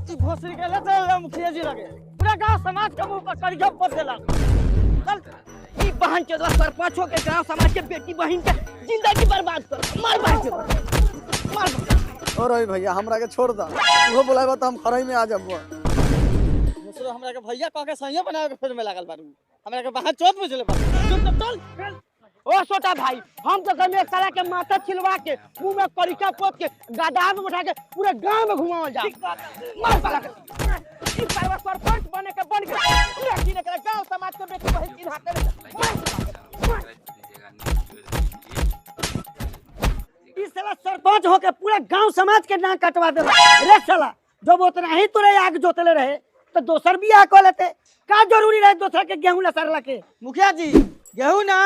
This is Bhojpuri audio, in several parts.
घोसरी के ले मुखिया जी लगे पूरा गांव समाज के मुंह पर करिया पोत देला। चल ई बहन के सरपंचों के गांव समाज के बेटी बहन के जिंदगी बर्बाद कर मार भाई के मार। और ओए भैया हमरा के छोड़ दा, वो बोलाबा त हम खरई में आ जाबो। दूसरो हमरा के भैया कह के सहिया बनावे के फिर में लागल बारू, हमरा के बाहर चोट बुझले बा। चल ओ छोटा भाई, हम तो गमे साला के माथा छिलवा के मुंह में करिका पोत के गादा में उठा के पूरे गांव में घुमावल जा। मार साला के ई साला सरपंच बने के बन गया पूरा की ने गांव समाज के बेटी बहन की हाथ में ई साला सरपंच होके पूरा गांव समाज के नाक कटवा दे रे साला। जब उतना ही तोरे आग जोतले रहे तो दोसर भी आ को लेते का जरूरी रहे दोसर के गेहूं लसरला के। मुखिया जी गेहूं ना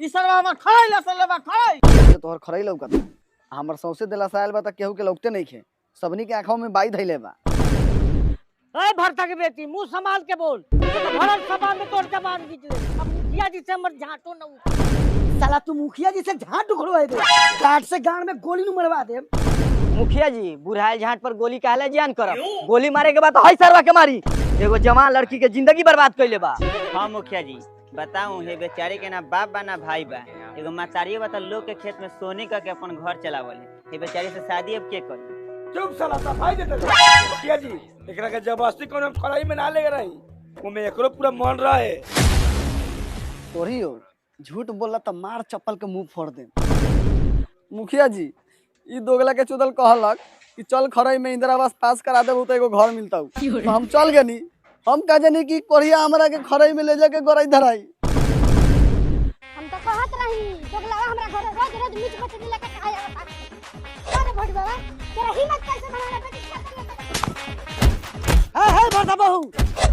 ई सरवा हम खड़ाई लसरले खड़ाई तोहर खरई लौकत हमर सौसे देला साल बा त केहू के लौकते नहीं खे, सबनी के आंखों में बाई धइले बा। ए भरता के बेटी मुंह संभाल के बोल, भरत सभा में तोड़ के मार दीजिए। अब मुखिया जी से मर झाटो न साला, तू मुखिया जी से झाट उखड़वा दे, काट से गांड में गोली न मरवा दे। मुखिया जी बुढ़ाइल झाट पर गोली काहे जान करब, गोली मारे के बाद हई सरवा के मारी, एगो जवान लड़की के जिंदगी बर्बाद कइले बा। हां मुखिया जी बताऊं हे बेचारे के ना बाप बा ना भाई बा, एगो मातारियो बता लोग के खेत में सोनी का के अपन घर चलावले, हे बेचारे से शादी अब के करी। चुप साला सफाई देते मुखिया जी, एकरा के जबरदस्ती कोनो खड़ाई में ना ले रही, ओमे एकरो पूरा मन रहे। तोरी हो झूठ बोला त मार चप्पल के मुंह फोड़ दे। मुखिया जी ई दोगला के चुदल कहलक कि चल खरई में इंदिरा आवास पास करा देबो त एगो घर मिलता, तो हम चल गनी। हम का जानी कि कोरिया हमरा के खरई में ले जाके गोरई धराई। हम तो कहत रही दोगलावा हमरा घर रोज रोज मीट मछली लेके खाए आवता। अरे भट बाबा तेरा हिम्मत कैसे बना रे बेटी? है भरता बहू,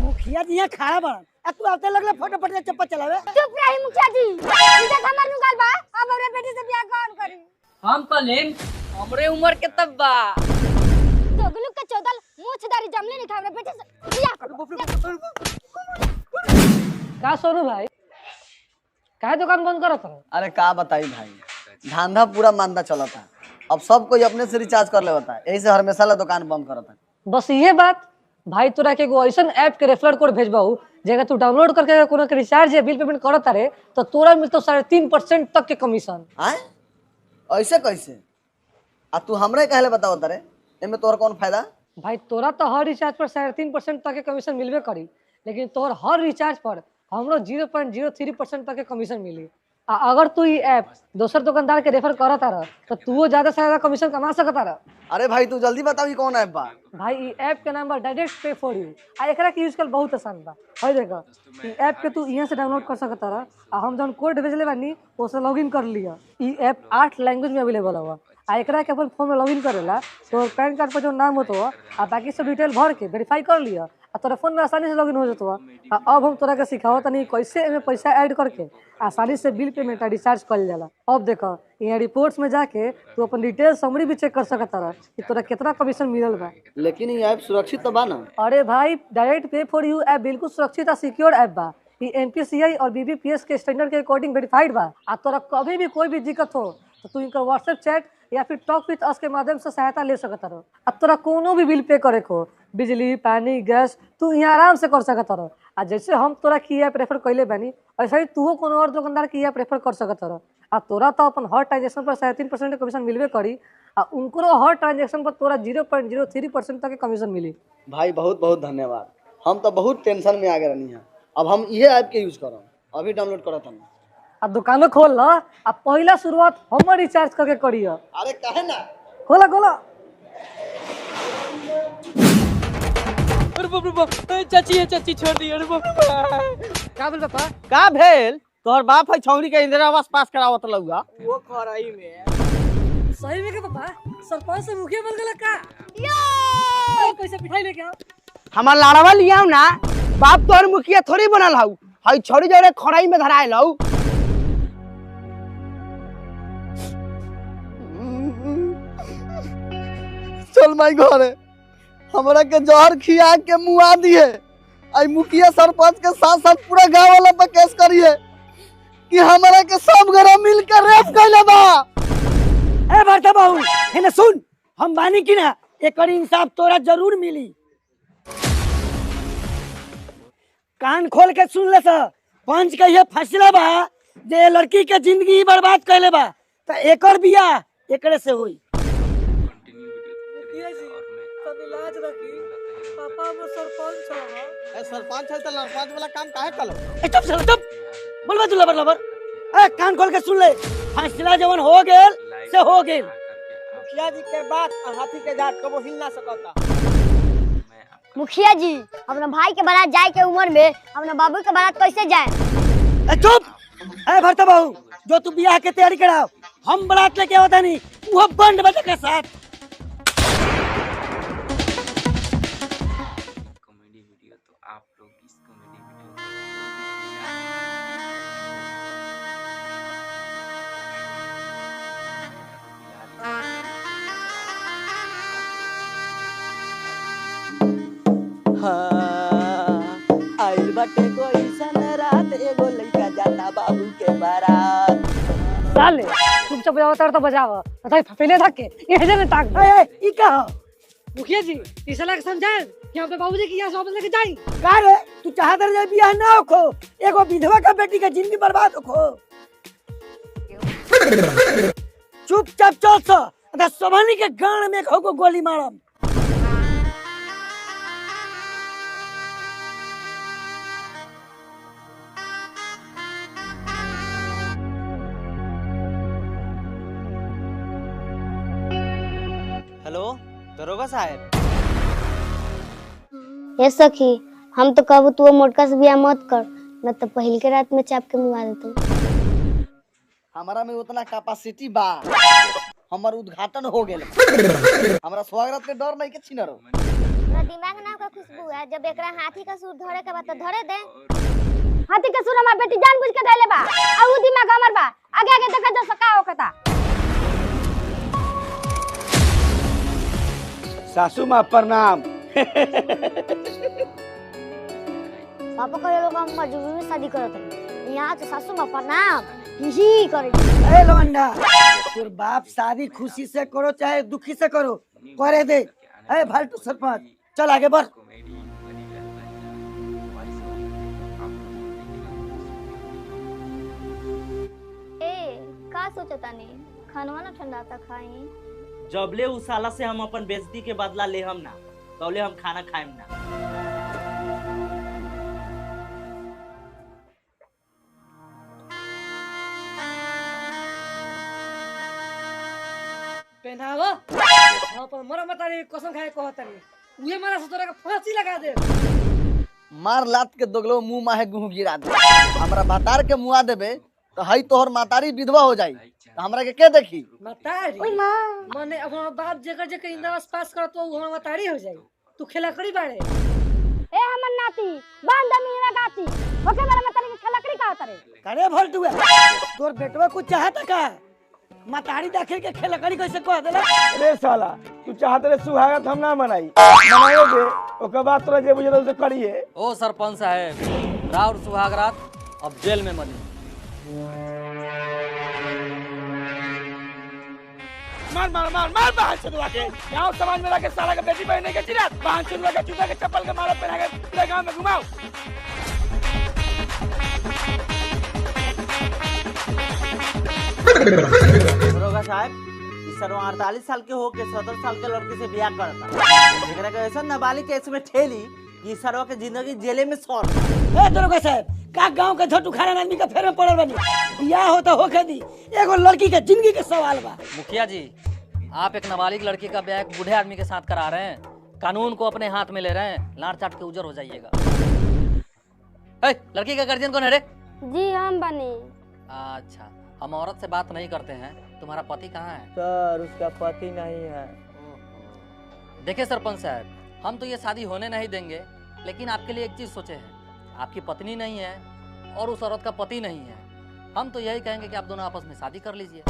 मुखिया जी यहां खड़ा बा, आ तू आते लगले फोटो पट चप्पल चलावे। चुप रही मुखिया जी, इधर हमर नु गाल बा, अब हमरे बेटी से ब्याह कौन करी? हम कलेम हमरे उम्र के तब बा दोगलू के चौदल मूछदारी जमले नहीं खावरे बेटी से ब्याह कर। का सोनू भाई काहे दुकान बंद करत हो? अरे का बताई भाई, धंधा पूरा मांदा चलता, अब सब कोई अपने से रिचार्ज कर लेता, यही से हमेशा ला दुकान बंद करता। बस ये बात भाई, तोरा के एगो ऐसन ऐप के रेफरल कोड भेजबाऊ जेगा तू डाउनलोड करके कोनो के रिचार्ज या बिल पेमेंट करत रे तो तोरा मिलतो 3.5% तक के कमीशन। आए ऐसे कैसे? आ तू हमरे कहले बताओ तारे, एमे तोर कौन फायदा? भाई तोरा तो हर रिचार्ज पर 3.5% तक के कमीशन मिलबे करी, लेकिन तोर हर रिचार्ज पर हमरो 0.03% तक के कमीशन मिली। अगर तू ये ऐप दोसर दुकानदार के रेफर करत रह तो तू ज्यादा से ज्यादा कमीशन कमा सकत रह। अरे भाई तू जल्दी बताओ कौन ऐप बा? भाई ये ऐप के नाम बा डायरेक्ट पे फॉर यू, आ एकरा के यूज कर बहुत आसान बा। हई देखा ई ऐप के तू यहां से डाउनलोड कर सकत रह, आ हम जौन कोड भेजले बानी ओसे लॉगिन कर लिया। ई ऐप 8 लैंग्वेज में अवेलेबल हुआ, आ एकरा के अपन फोन में लॉगिन करेला तो पैन कार्ड पर जो नाम होतो आ बाकी सब डिटेल भर के वेरीफाई कर लिया, आ तोरा फोन में आसानी से लॉगिन हो जतो। अब हम तोरा के सिखावत तनी कैसे एमे पैसा ऐड करके आसानी से बिल पेमेंट आ रिचार्ज कइल जाला। अब देखो यहाँ रिपोर्ट्स में जाके तू अपन डिटेल समरी भी चेक कर सकत रह कि तोरा कितना कमीशन मिलल बा। लेकिन ये ऐप सुरक्षित तो बा ना? अरे भाई direct Pay for you app बिल्कुल सुरक्षित और सिक्योर ऐप बा। ये एनपीसीआई और बीबीपीएस के स्टैंडर्ड के अकॉर्डिंग वेरीफाइड बा। आ तोरा कभी भी कोई भी दिक्कत हो तो तू इनका व्हाट्सएप चैट या फिर टॉक विद अस के माध्यम से सहायता ले सकत रहो। अब तोरा कोनो भी बिल पे करे को, बिजली पानी गैस, तू यहाँ आराम से कर सकत रहो। आ जैसे हम तोरा की ऐप रेफर कैले बानी ऐसा ही तू कोनो और दुकानदार की ऐप रेफर कर सकत रहो। आ तोरा तो अपन हर ट्रांजेक्शन पर 3.5% कमीशन मिलबे करी, आ उनको हर ट्रांजेक्शन पर तोरा 0.03% तक के कमीशन मिली। भाई बहुत बहुत धन्यवाद, हम तो बहुत टेंशन में आ गए रहनी है। अब हम ये ऐप के यूज करब, अभी डाउनलोड करत हम। अब दुकानो खोल ला, अब पहला शुरुआत हमर रिचार्ज करके करियो। अरे काहे ना, खोला खोला। अरे बाप रे बाप, चाची है चाची छोड़ दी। अरे बाप रे का बोल पापा? का भेल? तोहर बाप है छौरी के इंदिरा आवास पास करावत लउगा वो खराई में। सही में के पापा सरपंच से मुखिया बन गेला का? यो कैसे पिठाई लेके आओ? हमार लाड़वा लियाओ ना, बाप तोहर मुखिया थोड़ी बनल हऊ, हई छोड़ी जरे खड़ाई में धराए लऊ। चल माई घरे हमरा के जहर खिया के मुआ दिए, आई मुखिया सरपंच के साथ साथ पूरा गांव वाला पे केस करिए कि हमरा के सब घर मिल के रेप कइले बा। ए भरता बाबू हेने सुन, हम बानी की ना एकर इंसाफ तोरा जरूर मिली। कान खोल के सुन ले सा, पंच का ये फैसला बा जे लड़की के जिंदगी बर्बाद कैले बा तो एकर बियाह एकरे से हुई। मुखिया जी तनी लाज रखी, पापा हमर सरपंच है। सरपंच है तो सरपंच वाला काम काहे कलो? चुप साला चुप, बोलबा तू लबर लबर। ए कान खोल के सुन ले, फैसला जवन हो गेल से हो गेल। मुखिया जी के बात और हाथी के जात कबो हिल ना सकता। मुखिया जी अपना भाई के बारात जाए के उम्र में अपना बाबू के बारात कैसे जाए? ए चुप, ए भरता बहू, जो तू बियाह के तैयारी कराओ, हम बारात लेके आवता नहीं, वो बंद बजे के साथ। कॉमेडी वीडियो तो आप लोग इस कॉमेडी वीडियो आइल बाटे कोई सन रात एगो लइका जाता बाबू के बारात। साले चुपचाप बजाओ तार तो बजाओ, तथा पहले धक्के ये जे में ताक। ए ई का हो? मुखिया जी इस लायक समझाए कि हम तो बाबूजी की यहाँ से वापस लेके जाई। का रे तू चाहत रहे बियाह ना होखो, एगो विधवा का बेटी का जिंदगी बर्बाद होखो। चुपचाप चल सा, अगर सोमानी के गान में खो को गोली मारम। हेलो दरोगा साहब। ये सखी हम तो कहबू तू मोटका से बियाह मत कर, न तो पहल के रात में चाप के मुआ देते। हमारा में उतना कैपेसिटी बा, हमार उद्घाटन हो गेल। हमारा स्वागत के डर नहीं के छिनरो। मेरा दिमाग नाम का खुशबू है, जब एकरा हाथी का सूर धरे के बा तो धरे दे। हाथी का सूर हमार बेटी जानबूझ के धइले बा, आ उ दिमाग हमर बा। आगे आगे देखा जो सका होखता। सासू माँ प्रणाम। पापा करे लोग हम मजबूरी में शादी करत हन, यहाँ तो सासू माँ प्रणाम ही करे। ए लवंडा, तोर बाप शादी खुशी से करो चाहे दुखी से करो, करे दे। ए फालतू सरपंच, चल आगे बढ़। कॉमेडी बनी रहता है वॉइस ओवर आप लोग ए का सोचतानी, खानवा ना ठंडा ता खाई। जबले उस साला से हम अपन बेइज्जती के बदला ले हम ना, तबले हम खाना खाएम ना। पहनावा हम पर मरा मत रे, कसम खाए कहत रे उहे मारा से तोरा के फांसी लगा दे। मार लात के दोगलो मुंह माहे गुह गिरा दे। हमरा बतार के मुआ देबे तो हई तोहर मातारी विधवा हो जाई, तो हमरा के देखी? मतारी ओए मां, माने अब हमार बाप जेकर जेकर इंद्रावास पास करत वो हमार मतारी हो जाई। तू खेला करी बाड़े। ए हमर नाती बांध मेरा गाती ओके मेरा मतरी के खलकड़ी का उतरे। करे फालतू है, तोर बेटवा कुछ चाहता का? मतारी दाखिल के खेलकड़ी कैसे कह देला? अरे साला तू चाहत रे सुहागत हम ना मनाई, मनाए दे, ओकर बाद तोरा जे बुझे उसे करिए। ओ सरपंच साहब, राउर सुहागरात अब जेल में मनी। मार मार मार मार बाहर से दुआ के गांव समाज में लाके साला के बेटी बहन के चिरात बाहर से दुआ के जूता के चप्पल के मारा पहना के पूरे गांव में घुमाओ। दरोगा साहब, इस सरवा 48 साल के हो के 70 साल के लड़की से ब्याह करता। एकरा के ऐसा नाबालिग केस में ठेली कि इस सरवा के जिंदगी जेले में सौर। ए दरोगा साहब, का गांव के छोटू खाना आदमी के फेर में पड़ल बनी, बियाह होता होके दी, एगो लड़की के जिंदगी के सवाल बा। मुखिया जी, आप एक नाबालिग लड़की का ब्याह एक बूढ़े आदमी के साथ करा रहे हैं, कानून को अपने हाथ में ले रहे हैं, लाड़ चाट के उजर हो जाइएगा। लड़की का गार्जियन कौन है रे? जी हम बने। अच्छा, हम औरत से बात नहीं करते हैं, तुम्हारा पति कहाँ है? सर उसका पति नहीं है। देखिए सरपंच साहब, हम तो ये शादी होने नहीं देंगे, लेकिन आपके लिए एक चीज सोचे हैं, आपकी पत्नी नहीं है और उस औरत का पति नहीं है, हम तो यही कहेंगे कि आप दोनों आपस में शादी कर लीजिए।